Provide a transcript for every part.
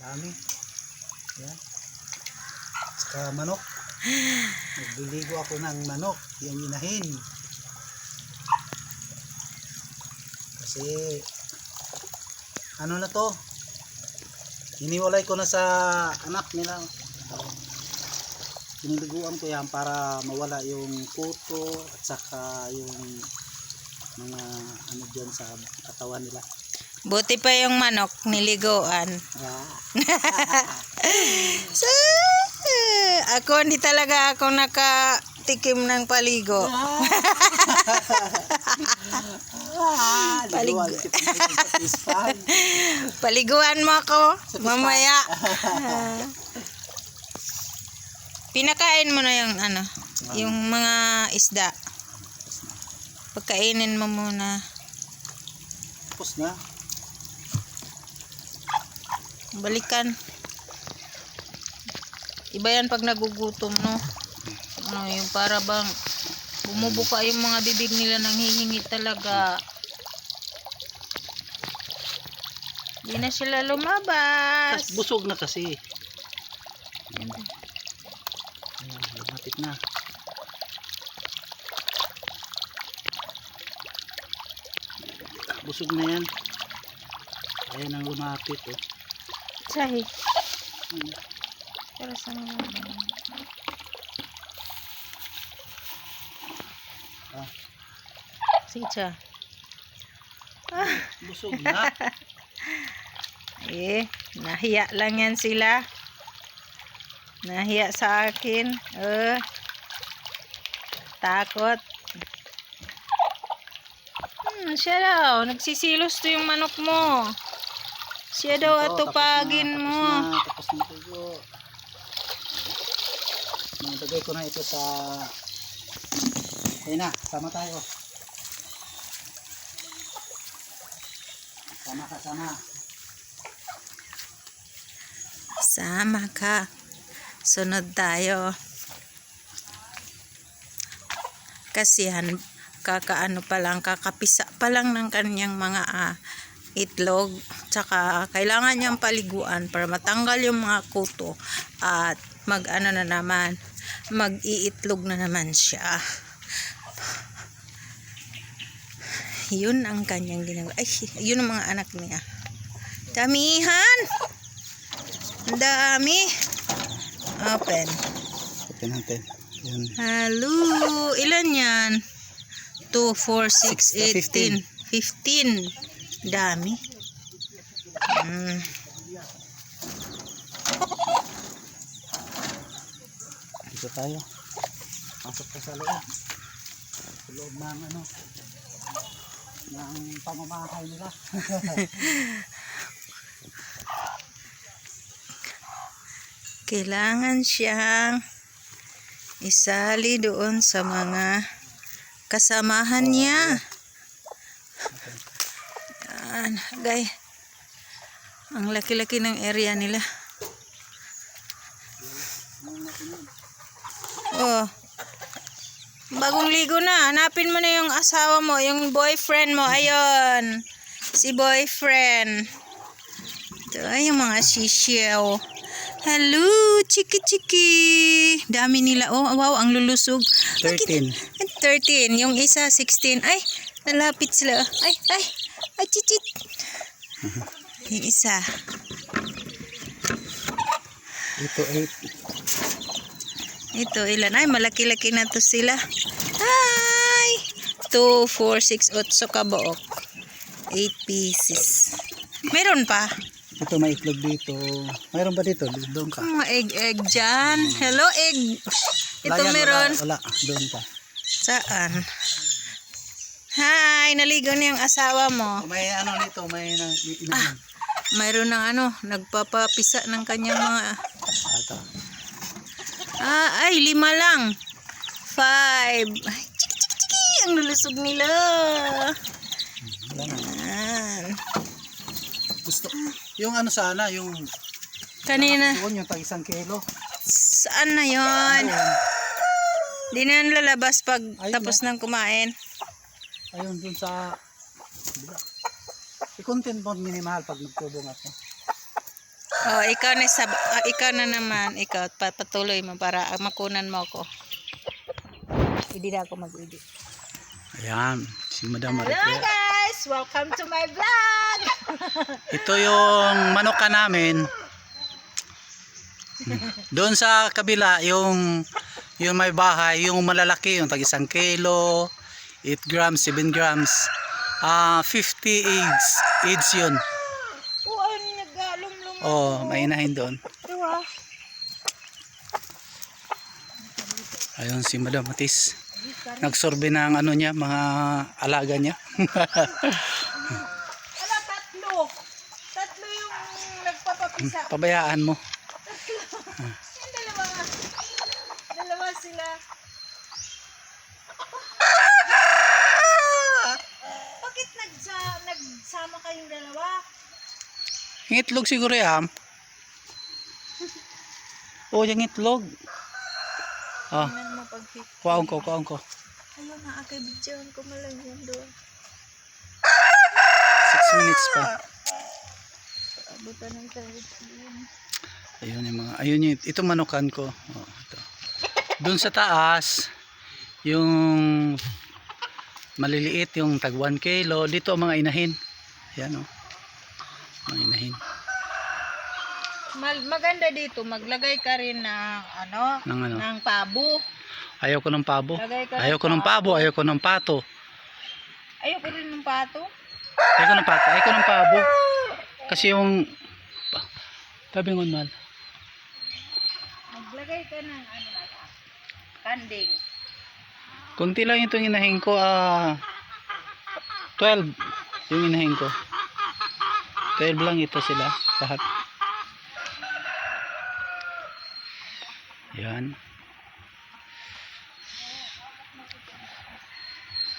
Dami. Yan. Saka manok. Nagliligo ako ng manok. Yung inahin. Kasi ano na to? Iniwalay ko na sa anak nila. Piniliguan ko yan para mawala yung kuto at saka yung mga ano dyan sa katawan nila. Buti pa yung manok niliguan. So, ako hindi talaga ako nakatikim ng paligo. Paliguan mo ako mamaya. Pinakain mo na yung ano, yung mga isda. Pagkainin mo muna. Tapos na. Balikan. Iba yan pag nagugutom, no? Ano, yung para bang bumubuka yung mga bibig nila nang hihingi talaga. Hindi na sila lumabas. Busog na kasi. Ayan, lumapit na. Busog na yan. Ayan ang lumapit, oh. Sahi. Para sa mga Sicha. Busog na. Nahiya lang yan sila. Nahiya sa akin. Takot. Siya daw. Nagsisilos to yung manok mo. Siya daw atupagin mo. Tapos na tugo. Nagtagay ko na ito sa... Ayun na, sama tayo. Sama ka, sama. Sama ka. Sunod tayo. Kasi kakaano pa lang, kakapisa pa lang ng kanyang mga itlog. Tsaka kailangan niyang paliguan para matanggal yung mga kuto at mag-ano na naman, mag-iitlog na naman siya. Yun ang kanyang ginagawa. Ay, yun ang mga anak niya. Damihan! Ang dami. Open. Open natin. Yan. Hello. Ilan yan? 2, 4, 6, 8, 10. 15. Dami. Dito tayo. Pasok ka sa loob. Sa loob ng ano, ng pamamahay nila. Kailangan siyang isali doon sa mga kasamahan niya. Yan, gay. Ang laki-laki ng area nila. Oh. Bagong ligo na. Hanapin mo na yung asawa mo, yung boyfriend mo. Ayun. Si boyfriend. Ito ay yung mga sisiyaw. Hello, chiki-chiki. Dami nila. Oh, wow, ang lulusog. 13. 13. Yung isa, 16. Ay, nalapit sila. Ay, chichit. Yung isa. Ito 8. Ito, ilan? Ay, malaki-laki na to sila. Ay! 2, 4, 6, 8 kabuok. 8 pieces. Meron pa? Ito may itlog dito. Mayroon ba dito? Doon ka. Mga egg dyan. Hello, egg. Ito Wala yan, meron. Wala. Doon pa. Saan? Hi, naligo na yung asawa mo. May ano nito, may Mayroon ng ano, nagpapapisa ng kanyang mga... Ito. Ay, 5 lang. 5. Ay, chiki. Ang lulusog nila. Yan. Gusto. Yung ano sana, yung... Kanina. Yung tag 1 kilo. Saan na yon? Di na lalabas pag tapos ng kumain. Ayun, dun sa... I-content mo minimal pag nagtubong ako. Oh, ikaw na naman. Ikaw, patuloy mo para makunan mo ako. Hindi na ako mag-edit. Ayan, si Madam Hello Maricel. guys! Welcome to my vlog! Ito yung manuka namin. Doon sa kabila, yung may bahay, yung malalaki, yung tag 1 kilo, 8 grams, 7 grams, 50 eggs yun. Oh, ano nag-alum-lum. Oh, may inahin doon. Diba? Ayun si Madam Matis. Nagsorbe ng ano niya, mga alaga niya. Ala, tatlo. Tatlo yung nagpapapisa. Pabayaan mo. Yung dalawa. Dalawa sila. Bakit nagsama kayong dalawa? Yung itlog siguro yan. Oh, yung itlog. Ah, Tingnan mo pag-hit. kuwaon ko. Ayaw na, akay bidyoan ko malang yan doon. 6 minutes pa. Abutan ng service yun. Ayun yung mga, ayun yung, ito manukan ko. Oh, ito. Doon sa taas, yung maliliit, yung tag 1 kilo. Dito ang mga inahin. Ayan oh. Mga inahin. Maganda dito, maglagay ka rin ng ng pabo. Ayaw ko ng pabo. Lagay ka Ayaw ko ng pabo. Ayaw ko ng pato. Ayaw ko rin ng pato. Ayaw ko ng pato. Ayaw ko ng pabo. Kasi yung tabi ngon mal. Maglagay ka ng kanding. Kunti lang itong inahin ko. 12 yung inahin ko. 12 lang ito sila. Lahat. Yan.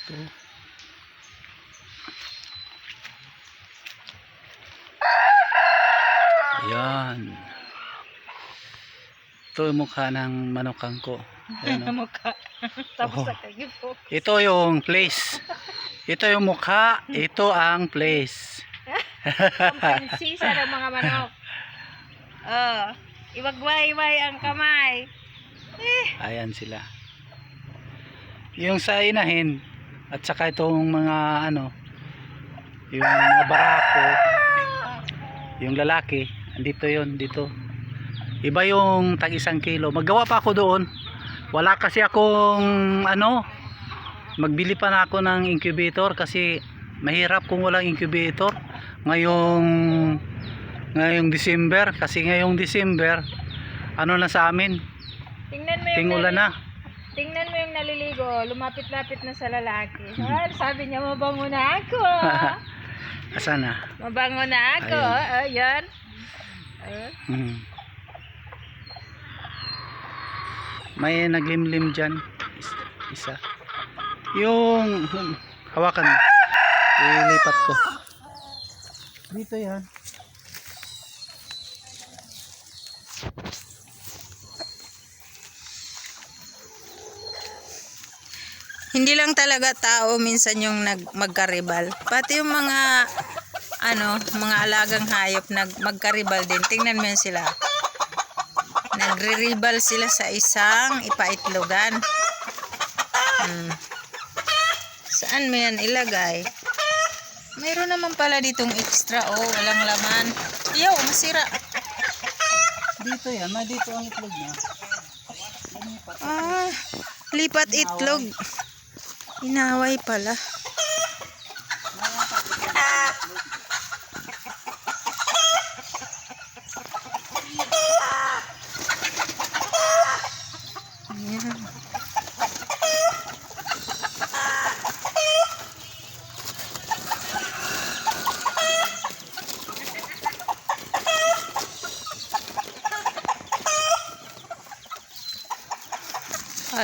Ito. Ayan. Ito yung mukha ng manukang ko. Ayan, oh. Mukha. Tapos Oh. sa kayo po. Ito yung place. Ito yung mukha. Ito ang place. Pansisa ng mga manok. Oh, iwagway-way ang kamay. Ayan sila. Yung sa inahin at saka itong mga yung mga barako, yung lalaki, andito yon dito. Iba yung tag 1 kilo. Maggawa pa ako doon. Wala kasi akong magbili pa na ako ng incubator kasi mahirap kung walang incubator. Ngayong December, kasi ngayong December na sa amin, Tingnan mo yung tingulan na. Tingnan mo yung naliligo, lumapit-lapit na sa lalaki. Sabi niya, mabango na ako. Asan na? Mabango na ako. Ayan. May naglimlim dyan. Isa. Yung hawakan mo. Ilipat ko. Dito yan. Hindi lang talaga tao minsan yung magkaribal. Pati yung mga mga alagang hayop magkaribal din. Tingnan mo yan sila. Nagre-ribal sila sa isang ipaitlogan. Saan mo yan ilagay? Mayroon naman pala ditong extra. Oh, walang laman. Yo, masira. Dito yan. Dito ang itlog niya. Lipat itlog. Inaway pala. Ayan.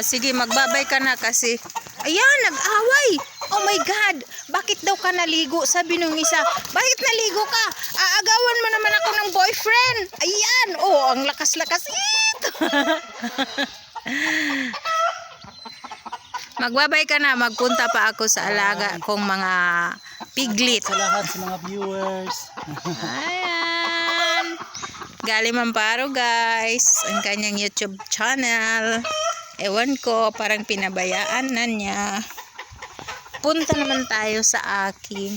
Sige, magbabay ka na kasi. Ayan, nag-away. Oh my God. Bakit daw ka naligo? Sabi nung isa, bakit naligo ka? Aagawan mo naman ako ng boyfriend. Ayan. Oh, ang lakas-lakas. Magbabay ka na. Magpunta pa ako sa alaga kong mga piglet. Sa lahat sa mga viewers. Ayan. Gali Mamparo guys, ang kanyang YouTube channel. Ewan ko, parang pinabayaan na niya. Punta naman tayo sa aking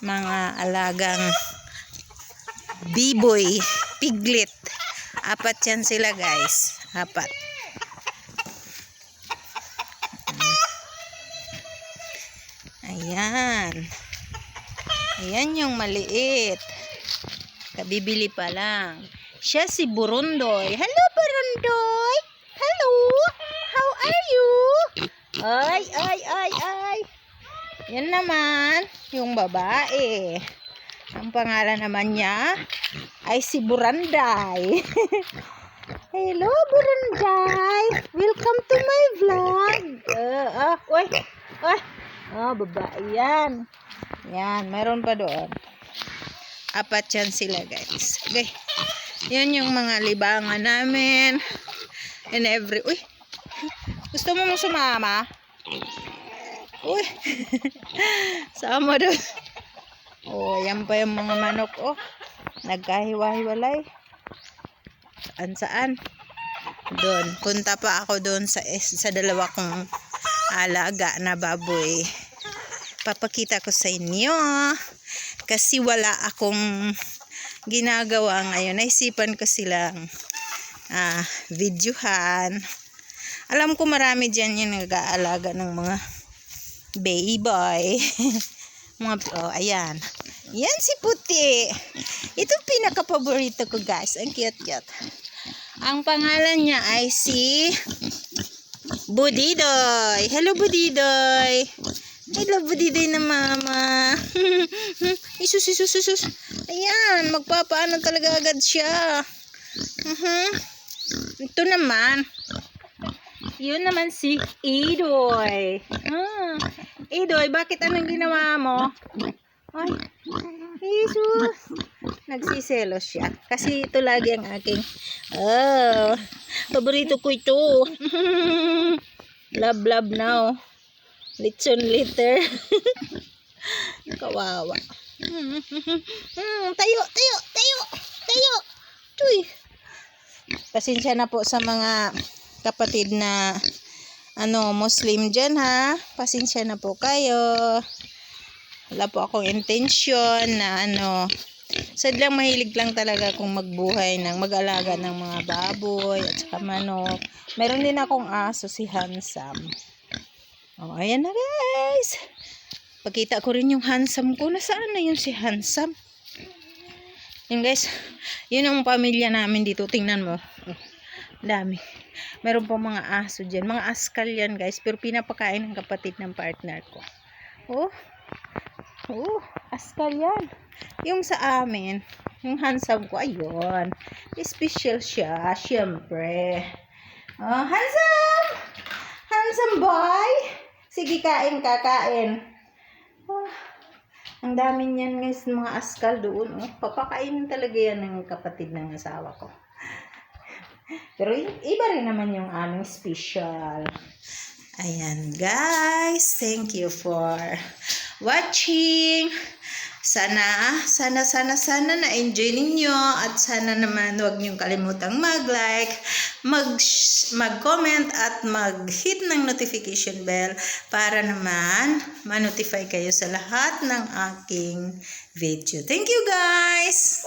mga alagang biboy, piglet. 4 yan sila guys, 4. Ayan. Ayan yung maliit. Kabibili pa lang. Siya si Burundoy. Hello, Burundoy! Hello! How are you? Ay, ay, ay, ay. Yan naman, yung babae. Ang pangalan naman niya ay si Buranday. Hello, Buranday! Welcome to my vlog. Oy, oy. Babae yan. Yan, mayroon pa doon. 4 yan sila guys. Okay. Yan yung mga libangan namin. And uy. Gusto mo sumama? Uy. Sama doon. Yan pa yung mga manok. Nagkahiwa-hiwalay. Saan? Doon. Punta pa ako doon sa 2 kong alaga na baboy. Papakita ko sa inyo kasi wala akong ginagawa ngayon. Naisipan ko silang videohan. Alam ko marami dyan yung nag-aalaga ng mga baby. Ayan. Yan si Puti. Ito pinaka-paborito ko guys. Ang cute-cute. Ang pangalan niya ay si Budidoy. Hello, Budidoy. Hello, Budidoy na mama. Isus. Ayan, magpapaano talaga agad siya. Ito naman. Yun naman si Idoy. Idoy, bakit anong ginawa mo? Ay, Jesus. Nagsiselos siya. Kasi ito lagi ang aking paborito ko ito. Love now. Litson litter. Kawawa. Tayo. Tuy. Pasensya na po sa mga kapatid na Muslim dyan ha. Pasensya na po kayo. Wala po akong intention na sadlang mahilig lang talaga akong magbuhay ng mag-alaga ng mga baboy at saka manok. Meron din akong aso, si Handsome. Ayan na guys. Pakita ko rin yung Handsome ko. Nasaan na yun si Handsome? Yun guys. Yun ang pamilya namin dito. Tingnan mo. Dami. Meron pa mga aso dyan. Mga askal yan guys. Pero pinapakain ng kapatid ng partner ko. Askal yan. Yung sa amin, yung Handsome ko, ayun. Special siya, syempre. Handsome! Handsome boy! Sige, kain. Ang dami niyan guys, mga askal doon. Papakainin talaga yan ng kapatid ng asawa ko. Pero iba rin naman yung aming special. Ayan guys, thank you for watching. Sana na-enjoy ninyo at sana naman huwag niyong kalimutang mag-like, mag-comment at mag-hit ng notification bell para naman ma-notify kayo sa lahat ng aking video. Thank you guys!